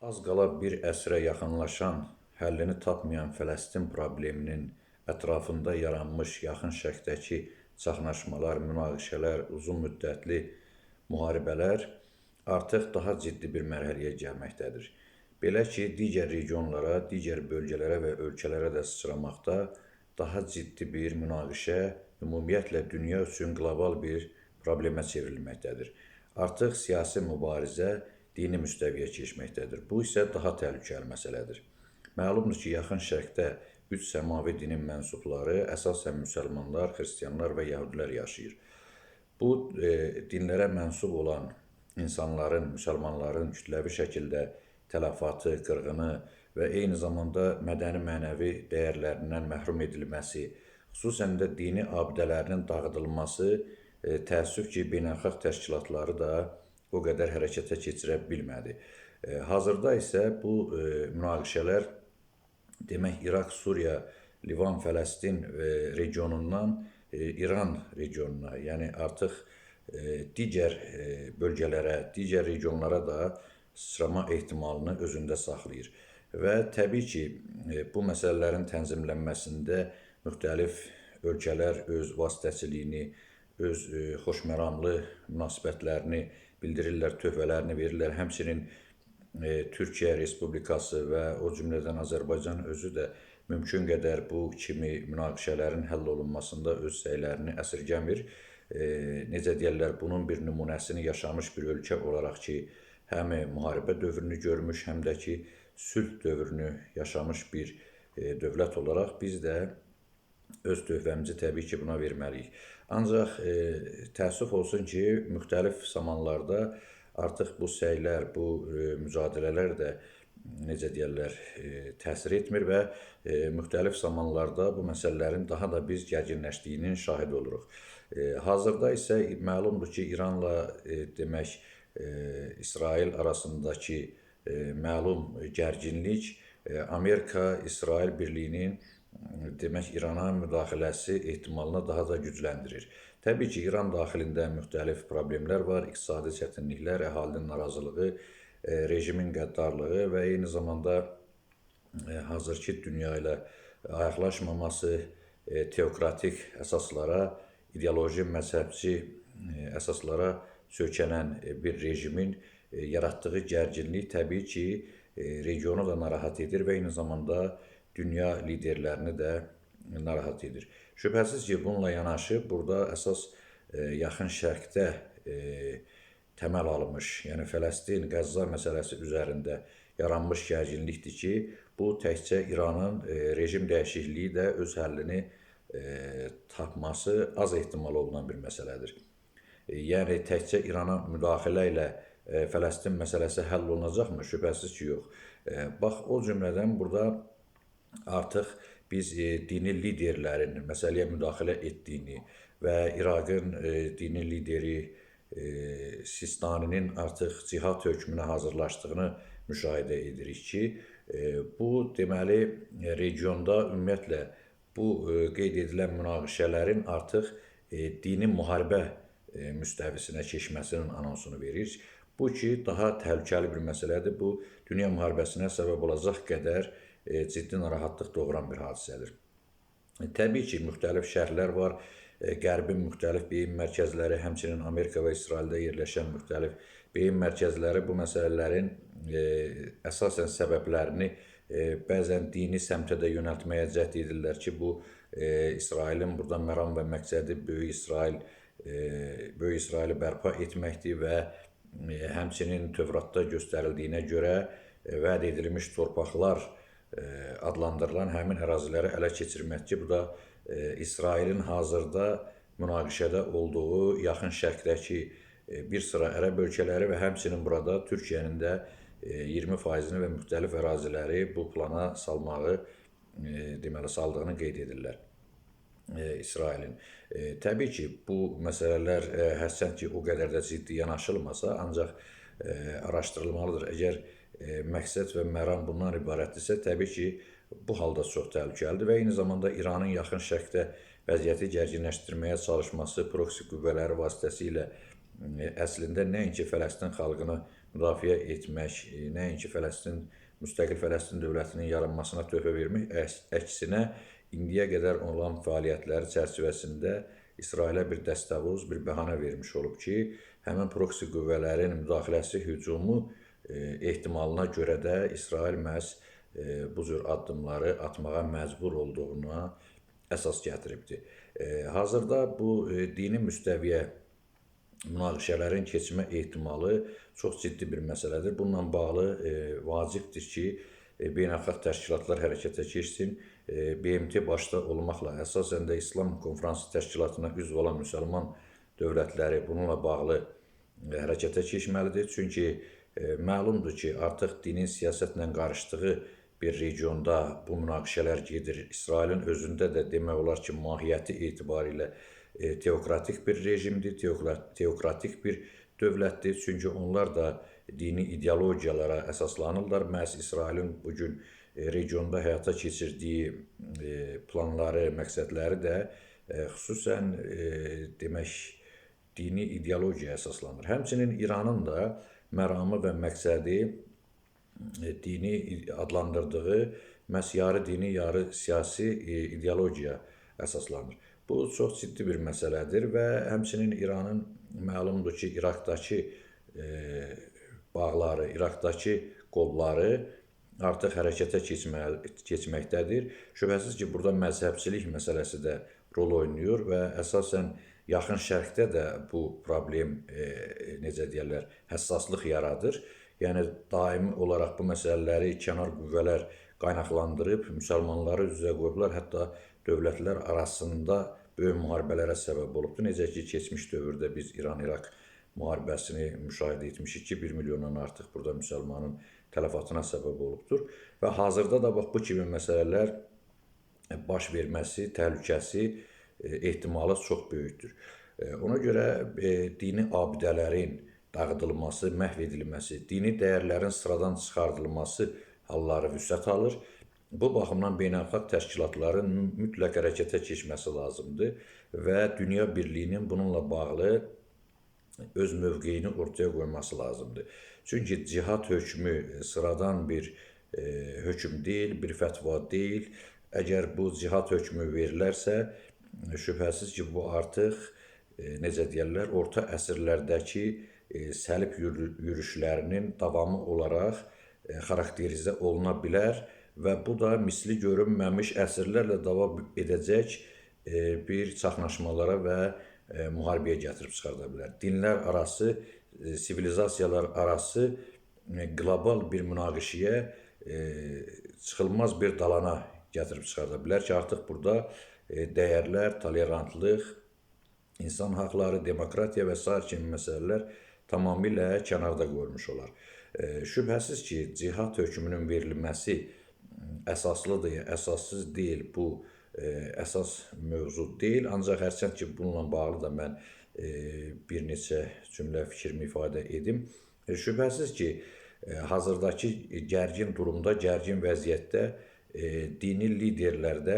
Az qala bir əsrə yaxınlaşan, həllini tapmayan Fələstin probleminin ətrafında yaranmış yaxın şərqdəki çaxnaşmalar, münaqişələr, uzun müddətli müharibələr artıq daha ciddi bir mərhələyə gəlməkdədir. Belə ki, digər regionlara, digər bölgələrə və ölkələrə də sıçramaqda daha ciddi bir münaqişə, ümumiyyətlə dünya üçün qlobal bir problemə çevrilməkdədir. Artıq siyasi mübarizə dini müstəviyə keçməkdədir. Bu isə daha təhlükəli məsələdir. Məlumdur ki, yaxın şərqdə üç səmavi dinin mənsubları, əsasən müsəlmanlar, xristianlar və yəhudilər yaşayır. Bu dinlərə mənsub olan insanların, müsəlmanların kütləvi şəkildə tələfatı, qırğını və eyni zamanda mədəni-mənəvi dəyərlərindən məhrum edilməsi, xüsusən də dini abidələrinin dağıdılması təəssüf ki, beynəlxalq təşkilatları da o qədər hərəkətə keçirə bilmədi. Hazırda isə bu münaqişələr demək İraq, Suriya, Livan, Fələstin regionundan İran regionuna, yəni artıq digər bölgələrə, digər regionlara da sıçrama ehtimalını özündə saxlayır. Və təbii ki, bu məsələlərin tənzimlənməsində müxtəlif ölkələr öz vasitəçiliyini, öz xoşməramlı münasibətlərini bildirirlər, töhfələrini verirlər. Həmçinin Türkiyə Respublikası və o cümlədən Azərbaycan özü də mümkün qədər bu kimi münaqişələrin həll olunmasında öz səylərini əsirgəmir. Necə deyərlər, bunun bir nümunəsini yaşamış bir ölkə olaraq ki, həm müharibə dövrünü görmüş, həm də ki, sülh dövrünü yaşamış bir dövlət olaraq biz də öz töhfəmizi təbii ki, buna verməliyik. Ancaq təəssüf olsun ki, müxtəlif zamanlarda artıq bu səylər, bu mücadilələr də necə deyərlər, təsir etmir və müxtəlif zamanlarda bu məsələlərin daha da biz gərginləşdiyinin şahidi oluruq. Hazırda isə məlumdur ki, İranla demək İsrail arasındakı məlum gərginlik Amerika-İsrail birliyinin demək İrana müdaxiləsi ehtimalını daha da gücləndirir. Təbii ki, İran daxilində müxtəlif problemlər var, iqtisadi çətinliklər, əhalinin narazılığı, rejimin qəddarlığı və eyni zamanda hazırki dünya ilə ayaqlaşmaması, teokratik əsaslara, ideoloji məzhəbçi əsaslara söykənən bir rejimin yaratdığı gərginlik təbii ki, regionu da narahat edir və eyni zamanda dünya liderlərini də narahat edir. Şübhəsiz ki, bununla yanaşı, burada əsas yaxın şərqdə təməl almış, yəni Fələstin, Qəzza məsələsi üzərində yaranmış gərginlikdir ki, bu təkcə İranın rejim dəyişikliyi də öz həllini tapması az ehtimal olunan bir məsələdir. Yəni, təkcə İrana müdaxilə ilə Fələstin məsələsi həll olunacaqmı? Şübhəsiz ki, yox. Bax, o cümlədən burada artıq biz dini liderlərin məsələyə müdaxilə etdiyini və İraqın dini lideri Sistaninin artıq cihad hökmünə hazırlaşdığını müşahidə edirik ki, bu deməli regionda ümumiyyətlə bu qeyd edilən münaqişələrin artıq dini müharibə müstəvisinə keçməsinin anonsunu verir. Bu ki, daha təhlükəli bir məsələdir. Bu, dünya müharibəsinə səbəb olacaq qədər ciddi narahatlıq doğuran bir hadisədir. Təbii ki, müxtəlif şərhlər var. Qərbin müxtəlif beyin mərkəzləri, həmçinin Amerika və İsraildə yerləşən müxtəlif beyin mərkəzləri bu məsələlərin əsasən səbəblərini bəzən dini səmtə də yönəltməyə cəhd edirlər ki, bu İsrailin burada məram və məqsədi Böyük İsraili bərpa etməkdir və həmçinin Tövratda göstərildiyinə görə vəd edilmiş torpaqlar adlandırılan həmin əraziləri ələ keçirməkdir. Bu da İsrailin hazırda münaqişədə olduğu yaxın şərqdəki bir sıra ərəb ölkələri və həmçinin burada Türkiyənin də 20%-ni və müxtəlif əraziləri bu plana saldığını qeyd edirlər İsrailin. Təbii ki, bu məsələlər hərçənd ki, o qədər də ciddi yanaşılmasa, ancaq araşdırılmalıdır. Əgər məqsəd və məram bundan ibarətdirsə, təbii ki, bu halda çox təhlükəlidir və eyni zamanda İranın yaxın şərqdə vəziyyəti gərginləşdirməyə çalışması proksi qüvvələri vasitəsilə əslində nəinki Fələstin xalqını müdafiə etmək, nəinki müstəqil Fələstin dövlətinin yaranmasına töhfə vermək, əksinə indiyə qədər olan fəaliyyətləri çərçivəsində İsrailə bir dəstəvuz, bir bəhanə vermiş olub ki, həmin proksi qüvvələrin müdaxiləsi, hücumu ehtimalına görə də İsrail məhz bu cür addımları atmağa məcbur olduğuna əsas gətiribdir. Hazırda bu dini müstəviyə münaqişələrin keçmə ehtimalı çox ciddi bir məsələdir. Bununla bağlı vacibdir ki, beynəlxalq təşkilatlar hərəkətə keçsin. BMT başda olmaqla əsasən də İslam Konfransı Təşkilatına üzv olan müsəlman dövlətləri bununla bağlı hərəkətə keçməlidir. Çünki məlumdur ki, artıq dinin siyasətlə qarışdığı bir regionda bu münaqişələr gedir. İsrailin özündə də demək olar ki, mahiyyəti etibarilə teokratik bir rejimdir, teokratik bir dövlətdir. Çünki onlar da dini ideologiyalara əsaslanırlar. Məhz İsrailin bugün regionda həyata keçirdiyi planları, məqsədləri də xüsusən demək, dini ideologiyaya əsaslanır. Həmçinin İranın da məramı və məqsədi dini adlandırdığı məhz yarı dini, yarı siyasi ideologiya əsaslanır. Bu çox ciddi bir məsələdir və həmçinin İranın məlumdur ki, İraqdakı bağları, İraqdakı qolları artıq hərəkətə keçməkdədir. Şübhəsiz ki, burada məzhəbçilik məsələsi də rol oynayır və əsasən Yaxın Şərqdə də bu problem, necə deyərlər, həssaslıq yaradır. Yəni, daimi olaraq bu məsələləri kənar qüvvələr qaynaqlandırıb, müsəlmanları üz-üzə qoyublar, hətta dövlətlər arasında böyük müharibələrə səbəb olubdur. Necə ki, keçmiş dövrdə biz İran-İraq müharibəsini müşahidə etmişik ki, 1 milyondan artıq burada müsəlmanın tələfatına səbəb olubdur. Və hazırda da bax, bu kimi məsələlər baş verməsi, təhlükəsi, ehtimalı çox böyükdür. Ona görə dini abidələrin dağıdılması, məhv edilməsi, dini dəyərlərin sıradan çıxardılması halları vüsət alır. Bu baxımdan beynəlxalq təşkilatların mütləq hərəkətə keçməsi lazımdır və dünya birliyinin bununla bağlı öz mövqeyini ortaya qoyması lazımdır. Çünki cihad hökmü sıradan bir hökm deyil, bir fətva deyil. Əgər bu cihad hökmü verilərsə, şübhəsiz ki, bu artıq, necə deyərlər, orta əsrlərdəki səlib yürüşlərinin davamı olaraq xarakterizə oluna bilər və bu da misli görünməmiş əsrlərlə davam edəcək bir çaxnaşmalara və müharibəyə gətirib çıxarda bilər. Dinlər arası, sivilizasiyalar arası qlobal bir münaqişəyə çıxılmaz bir dalana gətirib çıxarda bilər ki, artıq burada dəyərlər, tolerantlıq, insan haqları, demokratiya və s. kimi məsələlər tamamilə kənarda qoyulmuş olar. Şübhəsiz ki, cihad hökmünün verilməsi əsaslıdır, əsassız deyil, bu əsas mövzu deyil. Ancaq hərçənd ki, bununla bağlı da mən bir neçə cümlə fikrimi ifadə edim. Şübhəsiz ki, hazırdakı gərgin durumda, gərgin vəziyyətdə dini liderlər də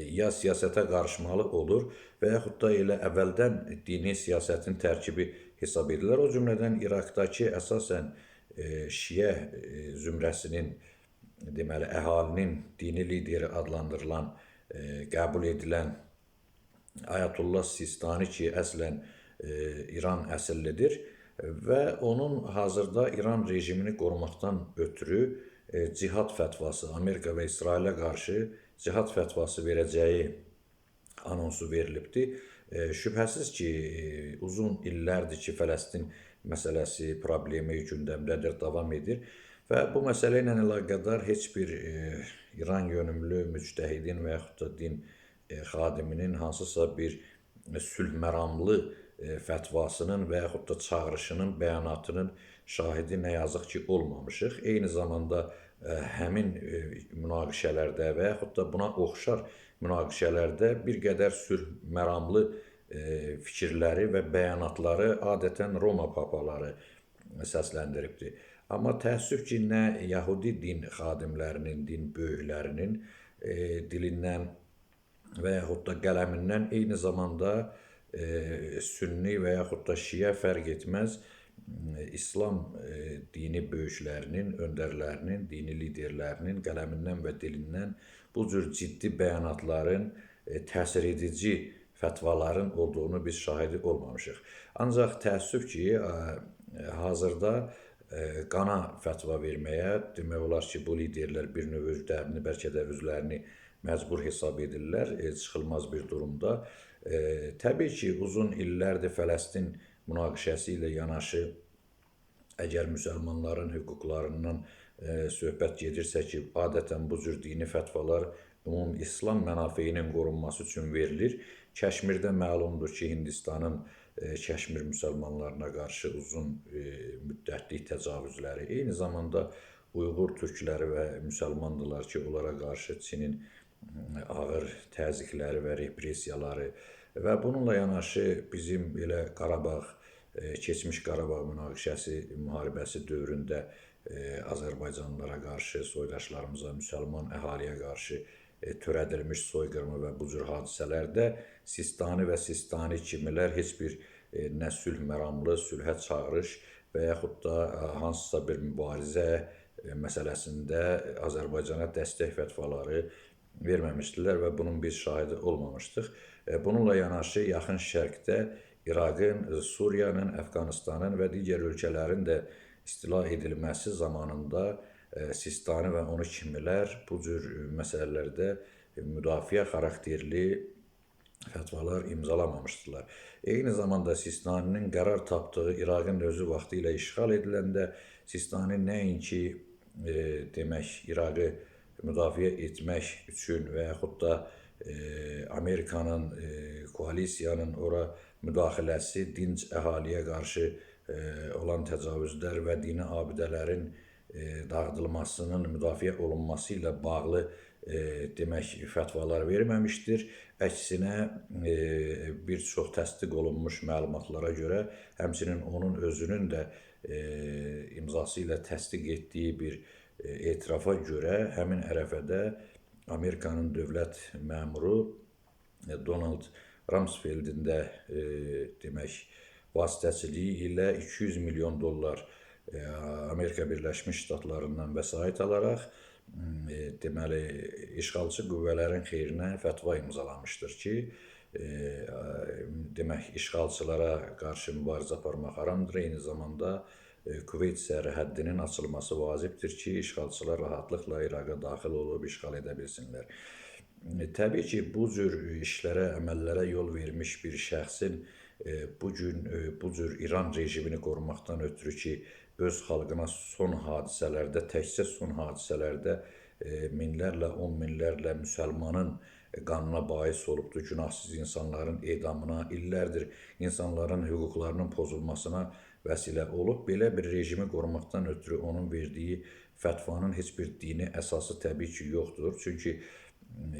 ya siyasətə qarışmalı olur və yaxud da elə əvvəldən dini siyasətin tərkibi hesab edirlər. O cümlədən İraqdakı əsasən Şiə zümrəsinin, deməli, əhalinin dini lideri adlandırılan, qəbul edilən Ayətullah Sistani ki, əslən İran əsillidir və onun hazırda İran rejimini qorumaqdan ötürü cihad fətvası, Amerika və İsrailə qarşı cihad fətvası verəcəyi anonsu verilibdir. Şübhəsiz ki, uzun illərdir ki, Fələstin məsələsi, problemi gündəmdədir, davam edir və bu məsələ ilə əlaqədar heç bir İran yönümlü müctəhidin və yaxud da din xadiminin hansısa bir sülh məramlı fətvasının və yaxud da çağırışının, bəyanatının şahidi nə yazıq ki, olmamışıq. Eyni zamanda həmin münaqişələrdə və yaxud da buna oxşar münaqişələrdə bir qədər sülh məramlı fikirləri və bəyanatları adətən Roma papaları səsləndiribdir. Amma təəssüf ki, nə Yahudi din xadimlərinin, din böyüklərinin dilindən və yaxud da qələmindən eyni zamanda sünni və yaxud da şiə fərq etməz İslam dini böyüklərinin, öndərlərinin, dini liderlərinin qələmindən və dilindən bu cür ciddi bəyanatların, təsir edici fətvaların olduğunu biz şahidi olmamışıq. Ancaq təəssüf ki, hazırda qana fətva verməyə demək olar ki, bu liderlər bir növ özlərini, bəlkə də özlərini məcbur hesab edirlər, çıxılmaz bir durumda. Təbii ki, uzun illərdir Fələstin münaqişəsi ilə yanaşı, əgər müsəlmanların hüquqlarından söhbət gedirsə ki, adətən bu cür dini fətvalar ümumi İslam mənafeyinin qorunması üçün verilir. Kəşmirdə məlumdur ki, Hindistanın Kəşmir müsəlmanlarına qarşı uzun müddətli təcavüzləri, eyni zamanda Uyğur türkləri və müsəlmandırlar ki, onlara qarşı Çinin ağır təzyiqləri və repressiyaları və bununla yanaşı bizim elə Qarabağ, keçmiş Qarabağ münaqişəsi, müharibəsi dövründə Azərbaycanlılara qarşı, soydaşlarımıza, müsəlman əhaliyə qarşı törədilmiş soyqırımı və bu cür hadisələrdə Sistani və Sistani kimilər heç bir nə sülh məramlı, sülhə çağırış və yaxud da hansısa bir mübarizə məsələsində Azərbaycana dəstək fətvaları verməmişdilər və bunun biz şahidi olmamışdıq. Bununla yanaşı Yaxın Şərqdə İraqın, Suriyanın, Əfqanistanın və digər ölkələrin də istila edilməsi zamanında Sistani və onu kimilər bu cür məsələlərdə müdafiə xarakterli fətvalar imzalamamışdılar. Eyni zamanda Sistaninin qərar tapdığı İraqın özü vaxtı ilə işğal ediləndə Sistani nəinki demək İraqı müdafiə etmək üçün və yaxud da Amerikanın, koalisiyanın ora müdaxiləsi, dinc əhaliyə qarşı olan təcavüzlər və dini abidələrin dağıdılmasının müdafiə olunması ilə bağlı demək fətvalar verməmişdir. Əksinə bir çox təsdiq olunmuş məlumatlara görə, həmçinin onun özünün də imzası ilə təsdiq etdiyi bir etirafa görə həmin ərəfədə Amerikanın dövlət məmuru Donald Rumsfeldin də demək vasitəçiliyi ilə $200 milyon Amerika Birləşmiş Ştatlarından vəsait alaraq deməli işğalçı qüvvələrin xeyrinə fətva imzalamışdır ki, demək işğalçılara qarşı mübarizə aparmaq haramdır. Eyni zamanda Kuveyt sərhəddinin açılması vacibdir ki, işğalçılar rahatlıqla İraqa daxil olub işğal edə bilsinlər. Təbii ki, bu cür işlərə, əməllərə yol vermiş bir şəxsin bugün bu cür İran rejimini qorumaqdan ötürü ki, öz xalqına son hadisələrdə, təkcə son hadisələrdə minlərlə, 10 minlərlə müsəlmanın qanına bais olubdur, günahsız insanların edamına, illərdir insanların hüquqlarının pozulmasına vəsilə olub. Belə bir rejimi qorumaqdan ötürü onun verdiyi fətvanın heç bir dini əsası təbii ki, yoxdur. Çünki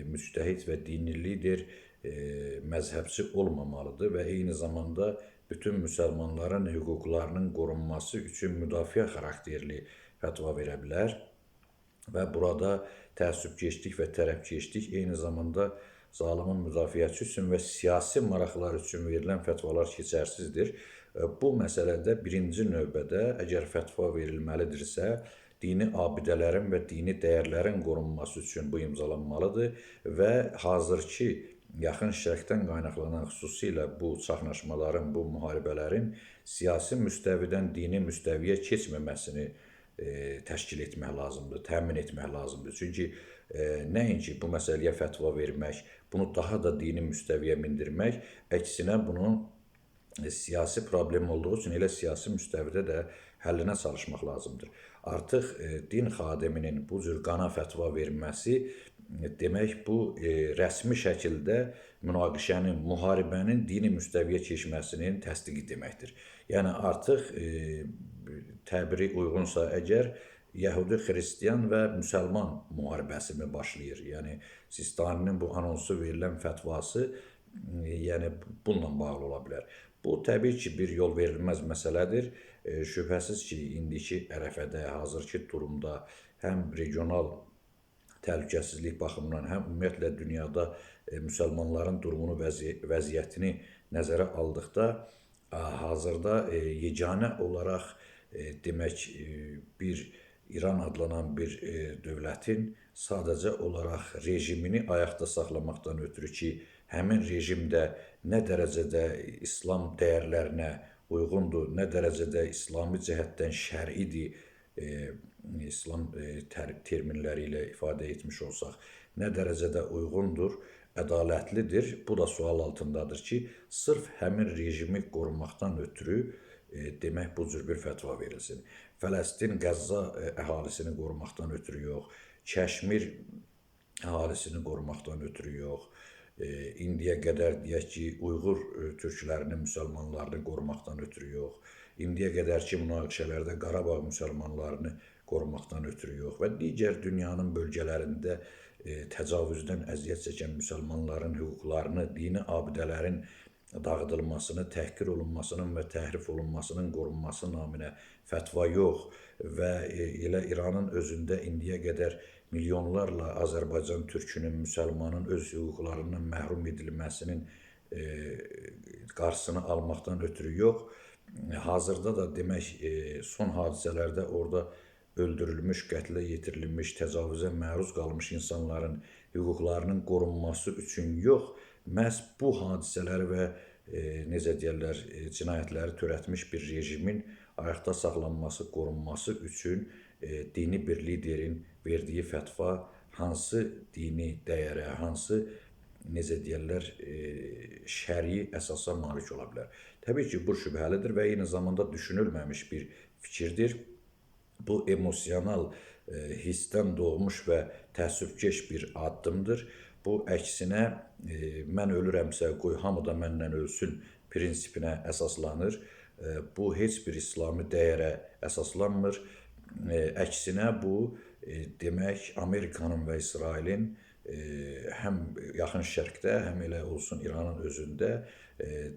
müctəhid və dini lider məzhəbçi olmamalıdır və eyni zamanda bütün müsəlmanların hüquqlarının qorunması üçün müdafiə xarakterli fətva verə bilər və burada təəssübkeşlik və tərəfkeşlik eyni zamanda zalimin müdafiəçi üçün və siyasi maraqlar üçün verilən fətvalar keçərsizdir. Bu məsələdə birinci növbədə əgər fətva verilməlidirsə, dini abidələrin və dini dəyərlərin qorunması üçün bu imzalanmalıdır və hazırki Yaxın Şərqdən qaynaqlanan xüsusilə bu çaxnaşmaların, bu müharibələrin siyasi müstəvidən dini müstəviyə keçməməsini təşkil etmək lazımdır, təmin etmək lazımdır. Çünki nəinki bu məsələyə fətva vermək, bunu daha da dini müstəviyə mindirmək, əksinə bunun siyasi problem olduğu üçün elə siyasi müstəvidə də həllinə çalışmaq lazımdır. Artıq din xadiminin bu cür qana fətva verməsi demək bu rəsmi şəkildə münaqişənin, müharibənin dini müstəviyə keçməsinin təsdiqi deməkdir. Yəni artıq təbiri uyğunsa əgər Yəhudi, Xristian və Müsəlman müharibəsi mi başlayır? Yəni Sistaninin bu anonsu verilən fətvası yəni bununla bağlı ola bilər. Bu təbii ki, bir yol verilməz məsələdir. Şübhəsiz ki, indiki ərəfədə, hazırki durumda həm regional təhlükəsizlik baxımından, həm ümumiyyətlə dünyada müsəlmanların durumunu, vəziyyətini nəzərə aldıqda hazırda yeganə olaraq demək bir İran adlanan bir dövlətin sadəcə olaraq rejimini ayaqda saxlamaqdan ötürü ki, həmin rejim də nə dərəcədə İslam dəyərlərinə uyğundur, nə dərəcədə İslami cəhətdən şər'idir, İslam terminləri ilə ifadə etmiş olsaq, nə dərəcədə uyğundur, ədalətlidir. Bu da sual altındadır ki, sırf həmin rejimi qorumaqdan ötürü demək bu cür bir fətva verilsin. Fələstin, Qəzza əhalisini qorumaqdan ötürü yox, Kəşmir əhalisini qorumaqdan ötürü yox, indiyə qədər deyək ki, Uyğur türklərinin, müsəlmanlarını qorumaqdan ötürü yox, indiyə qədərki münaqişələrdə Qarabağ müsəlmanlarını qorumaqdan ötürü yox və digər dünyanın bölgələrində təcavüzdən əziyyət çəkən müsəlmanların hüquqlarını, dini abidələrin dağıdılmasını, təhqir olunmasının və təhrif olunmasının qorunması naminə fətva yox və elə İranın özündə indiyə qədər milyonlarla Azərbaycan türkünün, müsəlmanın öz hüquqlarından məhrum edilməsinin qarşısını almaqdan ötürü yox, hazırda da demək son hadisələrdə orada öldürülmüş, qətlə yetirilmiş, təcavüzə məruz qalmış insanların hüquqlarının qorunması üçün yox, məhz bu hadisələri və necə deyərlər, cinayətləri törətmiş bir rejimin ayaqda saxlanması, qorunması üçün dini bir liderin verdiyi fətva hansı dini dəyərə, hansı necə deyərlər, şəri əsasa malik ola bilər. Təbii ki, bu şübhəlidir və eyni zamanda düşünülməmiş bir fikirdir. Bu emosional hissdən doğmuş və təəssüfkeş bir addımdır. Bu əksinə mən ölürəmsə qoy hamı da məndən ölsün prinsipinə əsaslanır. Bu heç bir İslami dəyərə əsaslanmır. Əksinə bu demək Amerikanın və İsrailin həm yaxın şərqdə, həm elə olsun İranın özündə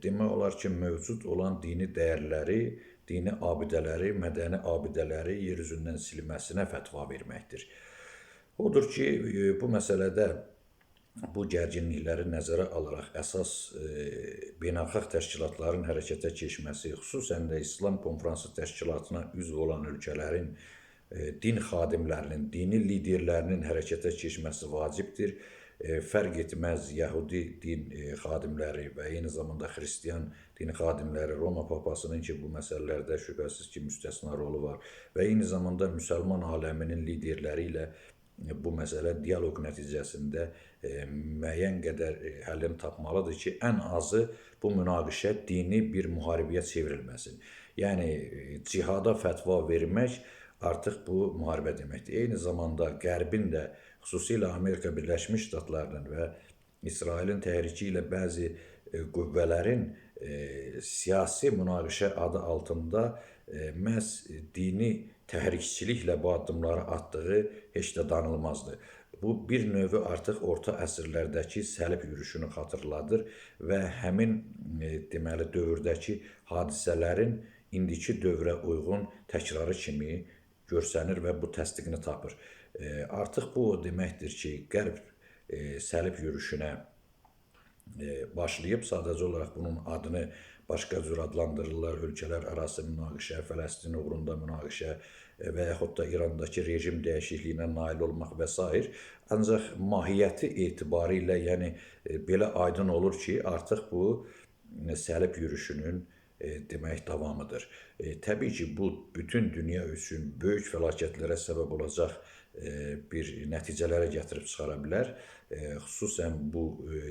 demək olar ki, mövcud olan dini dəyərləri, dini abidələri, mədəni abidələri yer üzündən silməsinə fətva verməkdir. Odur ki, bu məsələdə bu gərginlikləri nəzərə alaraq əsas beynəlxalq təşkilatların hərəkətə keçməsi, xüsusən də İslam Konfransı Təşkilatına üzv olan ölkələrin din xadimlərinin, dini liderlərinin hərəkətə keçməsi vacibdir. Fərq etməz Yəhudi din xadimləri və eyni zamanda Xristian din xadimləri, Roma papasının ki, bu məsələlərdə şübhəsiz ki, müstəsna rolu var və eyni zamanda müsəlman aləminin liderləri ilə bu məsələ dialoq nəticəsində müəyyən qədər həllini tapmalıdır ki, ən azı bu münaqişə dini bir müharibəyə çevrilməsin. Yəni, cihada fətva vermək artıq bu müharibə deməkdir. Eyni zamanda Qərbin də, xüsusilə Amerika Birləşmiş Ştatlarının və İsrailin təhriki ilə bəzi qüvvələrin siyasi münaqişə adı altında məhz dini təhrikçiliklə bu addımları atdığı heç də danılmazdır. Bu bir növü artıq orta əsrlərdəki səlib yürüşünü xatırladır və həmin deməli dövrdəki hadisələrin indiki dövrə uyğun təkrarı kimi görsənir və bu təsdiqini tapır. Artıq bu o deməkdir ki, Qərb səlib yürüşünə başlayıb, sadəcə olaraq bunun adını başqa cür adlandırırlar, ölkələr arası münaqişə, Fələstin uğrunda münaqişə və yaxud da İrandakı rejim dəyişikliyinə nail olmaq və s. Ancaq mahiyyəti etibarilə, yəni belə aydın olur ki, artıq bu səlib yürüşünün demək davamıdır. Təbii ki, bu bütün dünya üçün böyük fəlakətlərə səbəb olacaq bir nəticələrə gətirib çıxara bilər. Xüsusən bu